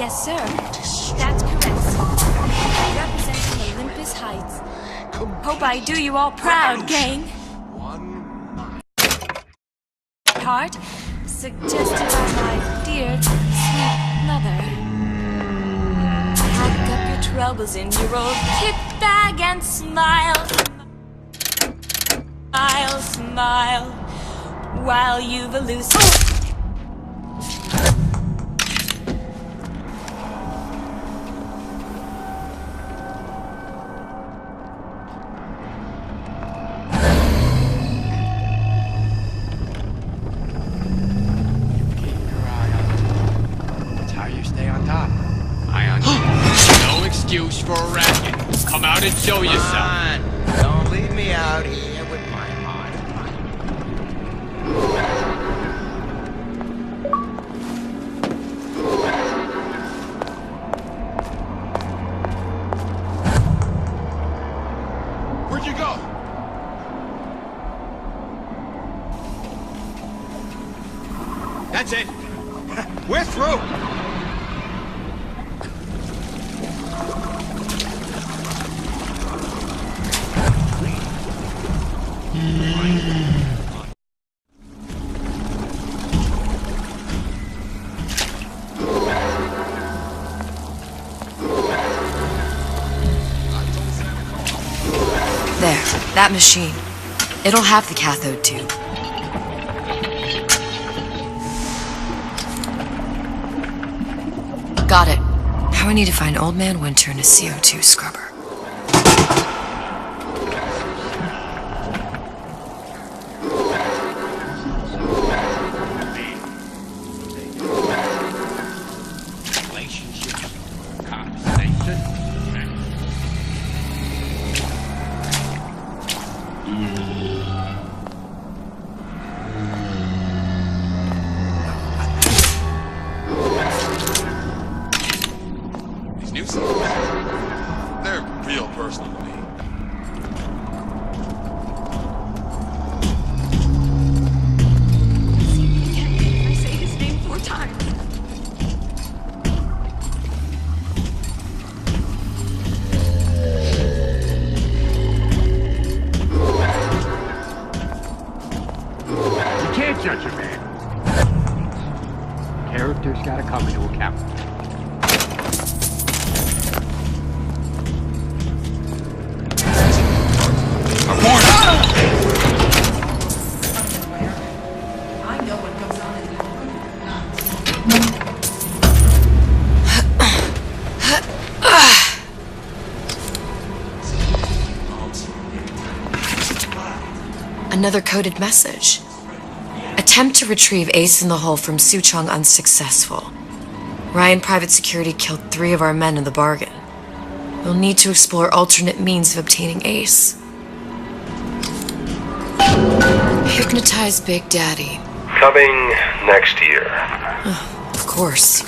Yes, sir. That's correct. Representing Olympus Heights. Hope I do you all proud, gang. Heart, suggested by my dear, sweet mother. Pack up your troubles in your old kit bag and smile. Smile, smile, while you've elusive. For a racket. Come out and show yourself. Come on. Don't leave me out here with my heart. Where'd you go? That's it. We're through. There, that machine. It'll have the cathode tube. Got it. Now I need to find Old Man Winter and a CO2 scrubber. They're real personal to me. I say his name 4 times. You can't judge a man. Character's gotta come into account. Another coded message. Attempt to retrieve Ace in the Hole from Suchong unsuccessful. Ryan Private Security killed 3 of our men in the bargain. We'll need to explore alternate means of obtaining Ace. Hypnotize Big Daddy. Coming next year. Of course.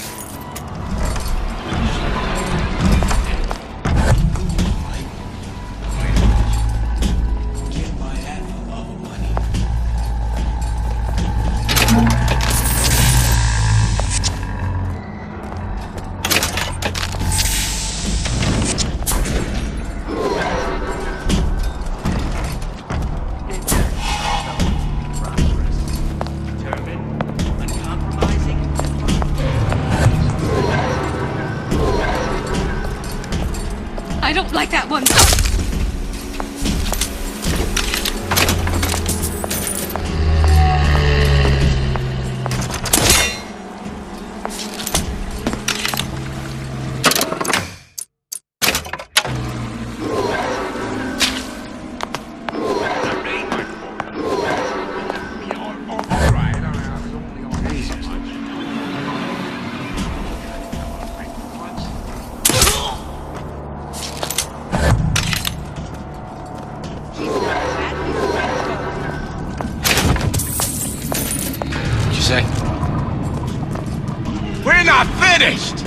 I don't like that one. We're not finished!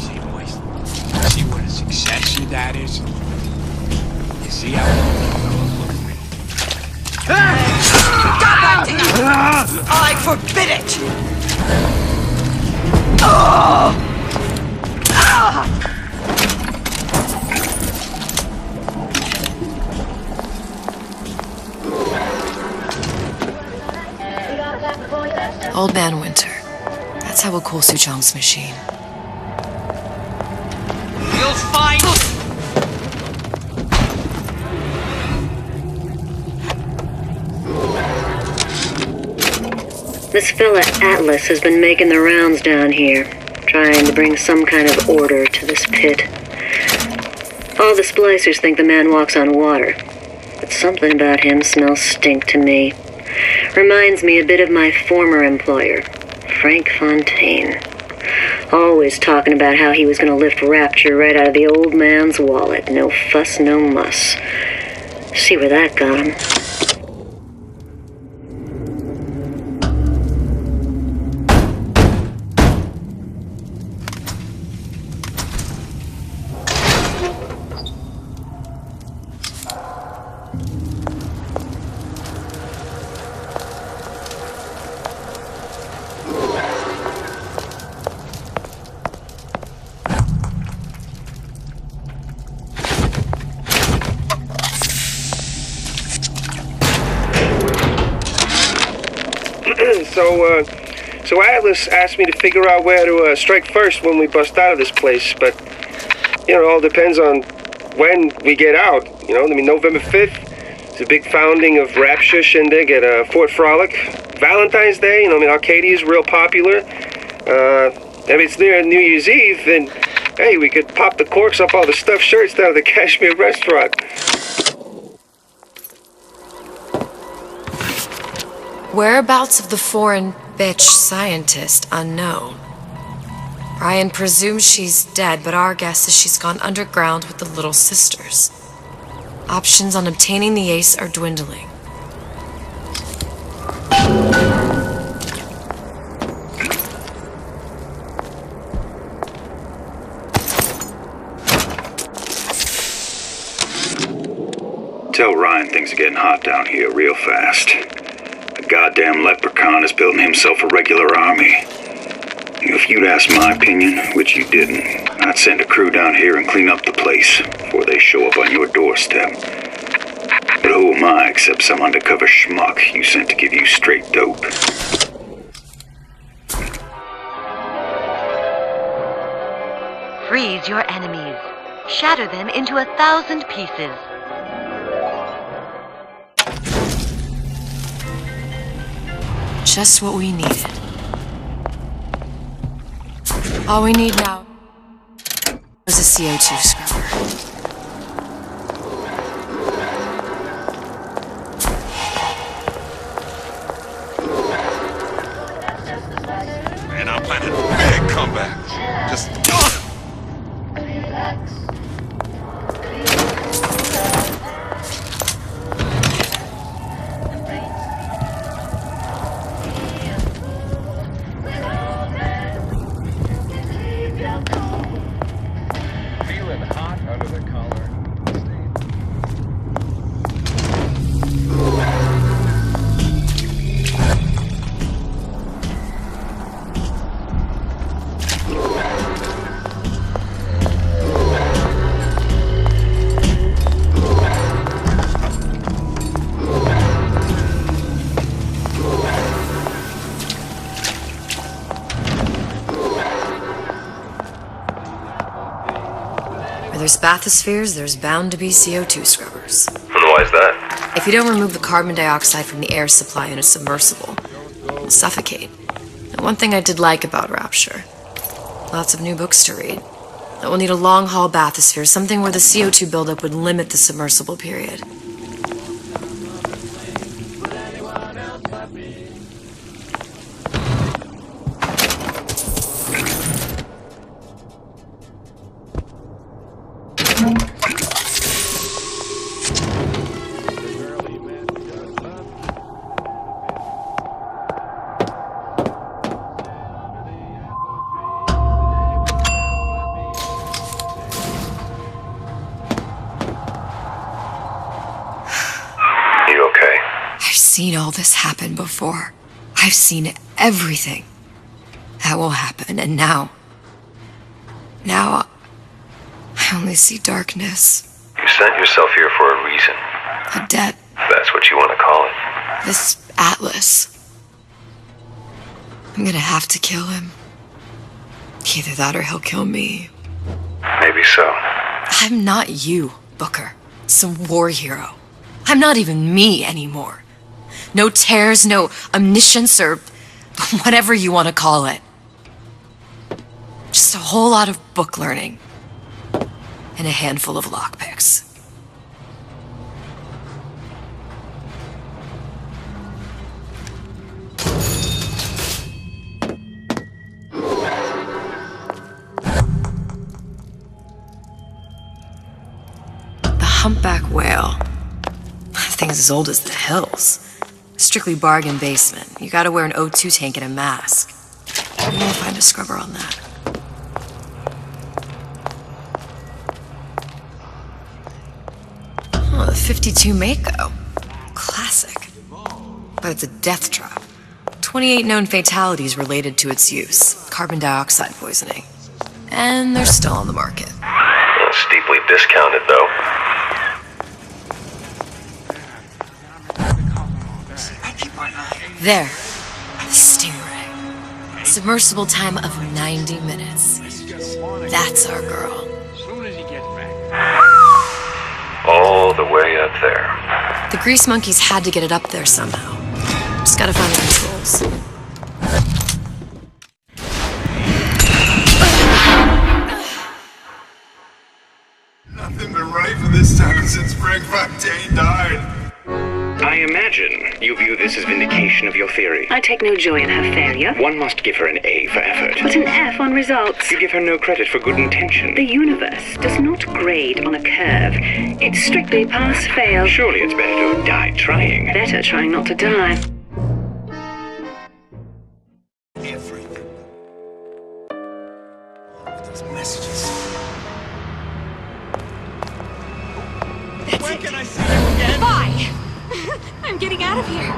See, boys? See what a success your dad is? I forbid it! Old Man Winter. That's how we'll cool Suchong's machine. You'll find... This fella Atlas has been making the rounds down here, trying to bring some kind of order to this pit. All the splicers think the man walks on water, but something about him smells stink to me. Reminds me a bit of my former employer, Frank Fontaine. Always talking about how he was going to lift Rapture right out of the old man's wallet. No fuss, no muss. See where that got him. So Atlas asked me to figure out where to strike first when we bust out of this place, but, you know, it all depends on when we get out, you know? I mean, November 5th is a big founding of Rapture shindig at Fort Frolic. Valentine's Day, you know, I mean, Arcadia's real popular. If it's near New Year's Eve, then, hey, we could pop the corks off all the stuffed shirts down at the Kashmir restaurant. Whereabouts of the foreign bitch scientist unknown. Ryan presumes she's dead, but our guess is she's gone underground with the Little Sisters. Options on obtaining the ace are dwindling. Tell Ryan things are getting hot down here real fast. The goddamn leprechaun is building himself a regular army. If you'd asked my opinion, which you didn't, I'd send a crew down here and clean up the place before they show up on your doorstep. But who am I except some undercover schmuck you sent to give you straight dope? Freeze your enemies. Shatter them into 1,000 pieces. Just what we needed. All we need now is a CO2 scrubber. Man, I'm planning a big comeback. Just Feeling hot under the collar. Where there's bathyspheres, there's bound to be CO2 scrubbers. And why is that? If you don't remove the carbon dioxide from the air supply in a submersible, you'll suffocate. And one thing I did like about Rapture, lots of new books to read. That will need a long-haul bathysphere, something where the CO2 buildup would limit the submersible period. You okay? I've seen all this happen before. I've seen everything that will happen, and now I only see darkness. You sent yourself here for a reason. A debt. That's what you want to call it. This Atlas. I'm gonna have to kill him. Either that or he'll kill me. Maybe so. I'm not you, Booker. Some war hero. I'm not even me anymore. No tears, no omniscience, or whatever you want to call it. Just a whole lot of book learning. And a handful of lockpicks. Humpback whale. That thing's as old as the hills. Strictly bargain basement. You gotta wear an O2 tank and a mask. You won't find a scrubber on that. Oh, the 52 Mako. Classic. But it's a death trap. 28 known fatalities related to its use. Carbon dioxide poisoning. And they're still on the market. Steeply discounted, though. There. The Stingray. Submersible time of 90 minutes. That's our girl. All the way up there. The grease monkeys had to get it up there somehow. Just gotta find the controls. Nothing but right for this town since Frank Fontaine died. I imagine you view this as vindication of your theory. I take no joy in her failure. One must give her an A for effort. But an F on results. You give her no credit for good intention. The universe does not grade on a curve. It's strictly pass-fail. Surely it's better to have died trying. Better trying not to die. Everything. Those messages. When can I see you again? Bye! I'm getting out of here.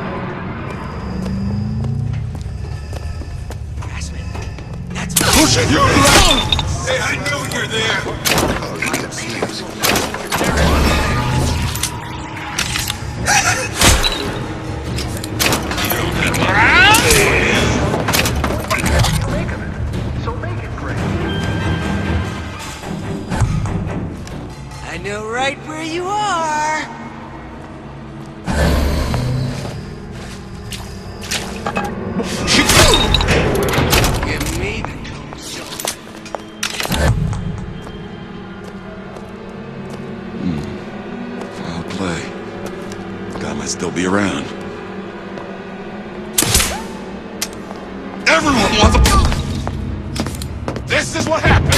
That's push it! You're alone! Hey, I know you're there! So make it great. I know right where you are. Give me the Foul play. Guy might still be around. Everyone wants a... This is what happened!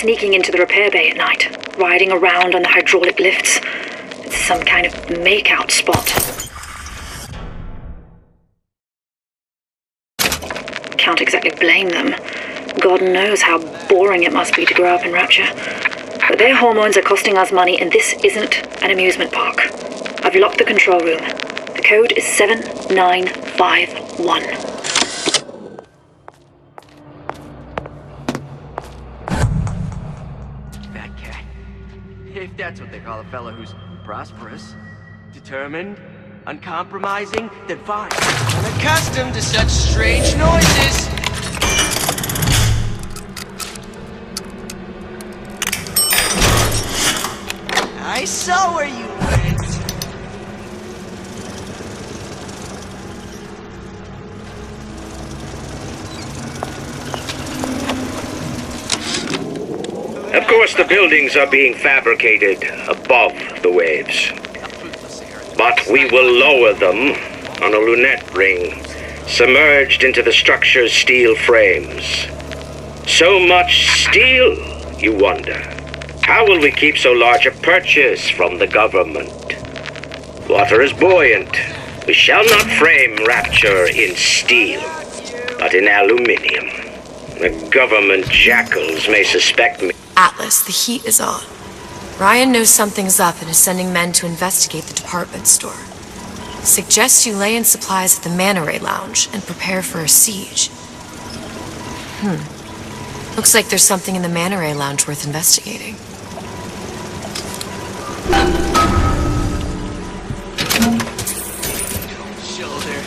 Sneaking into the repair bay at night, riding around on the hydraulic lifts. It's some kind of make-out spot. Can't exactly blame them. God knows how boring it must be to grow up in Rapture. But their hormones are costing us money, and this isn't an amusement park. I've locked the control room. The code is 7951. If that's what they call a fellow who's prosperous, determined, uncompromising, then fine. I'm accustomed to such strange noises. I saw where you went. Of course, the buildings are being fabricated above the waves. But we will lower them on a lunette ring, submerged into the structure's steel frames. So much steel, you wonder. How will we keep so large a purchase from the government? Water is buoyant. We shall not frame rapture in steel, but in aluminium. The government jackals may suspect me. Atlas, the heat is on. Ryan knows something's up and is sending men to investigate the department store. Suggest you lay in supplies at the Manta Ray Lounge and prepare for a siege. Looks like there's something in the Manta Ray Lounge worth investigating. Shoulder.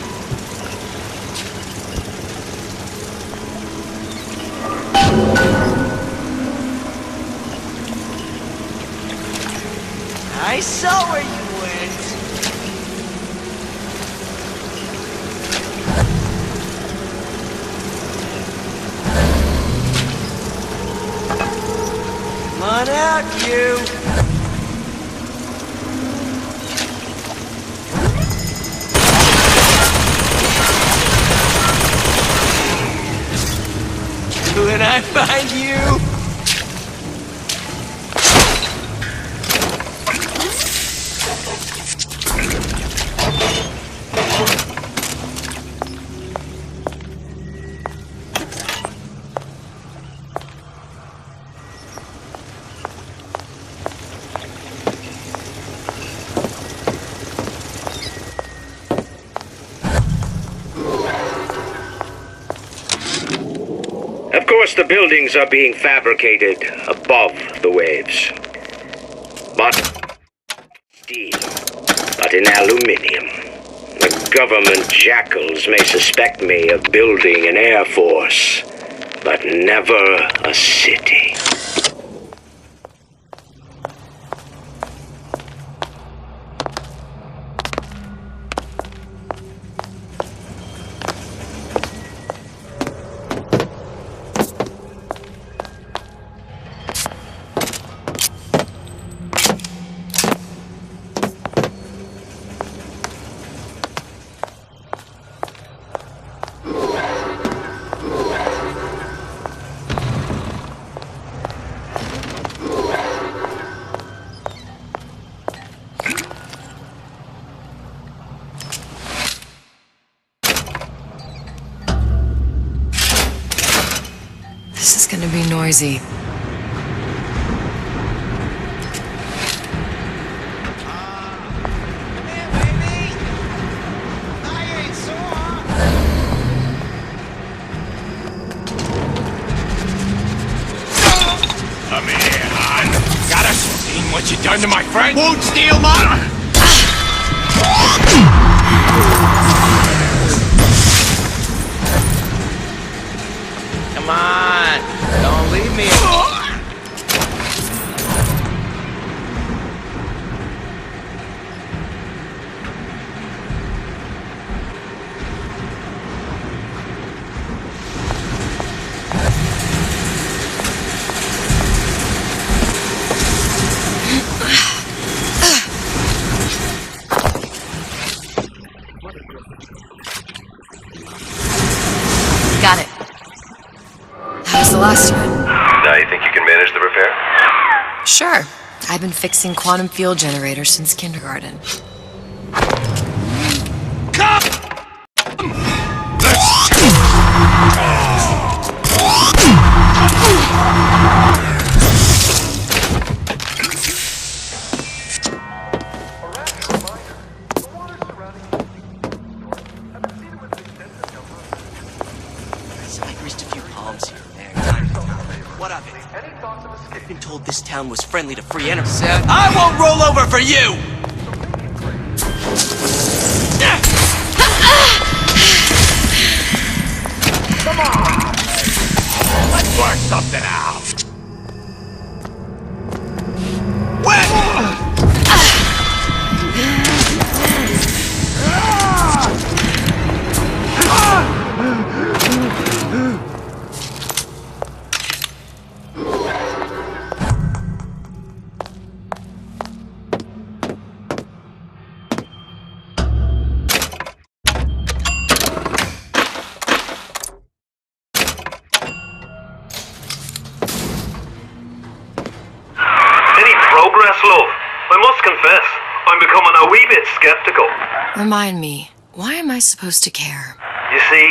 I saw where you went. Come on out, you. When I find you. Of course, the buildings are being fabricated above the waves. But steel, but in aluminium. The government jackals may suspect me of building an air force, but never a city. This is gonna be noisy. Come here, hon. Got us? Seen what you done to my friend? Won't steal mine! Come on, don't leave me. Got it. That was the last of it. Now you think you can manage the repair? Sure. I've been fixing quantum field generators since kindergarten. So I greased a few palms here and there. Time to time. What of it? I've been told this town was friendly to free enterprise. I won't roll over for you! Come on! Let's work something out! progress, love. I must confess, I'm becoming a wee bit skeptical. Remind me, why am I supposed to care? You see,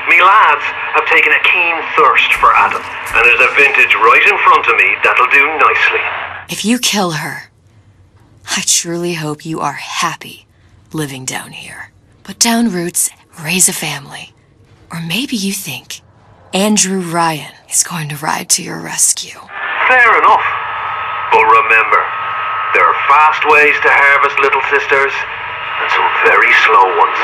me lads have taken a keen thirst for Adam, and there's a vintage right in front of me that'll do nicely. If you kill her, I truly hope you are happy living down here. Put down roots, raise a family. Or maybe you think Andrew Ryan is going to ride to your rescue. Fair enough. But remember, there are fast ways to harvest little sisters, and some very slow ones.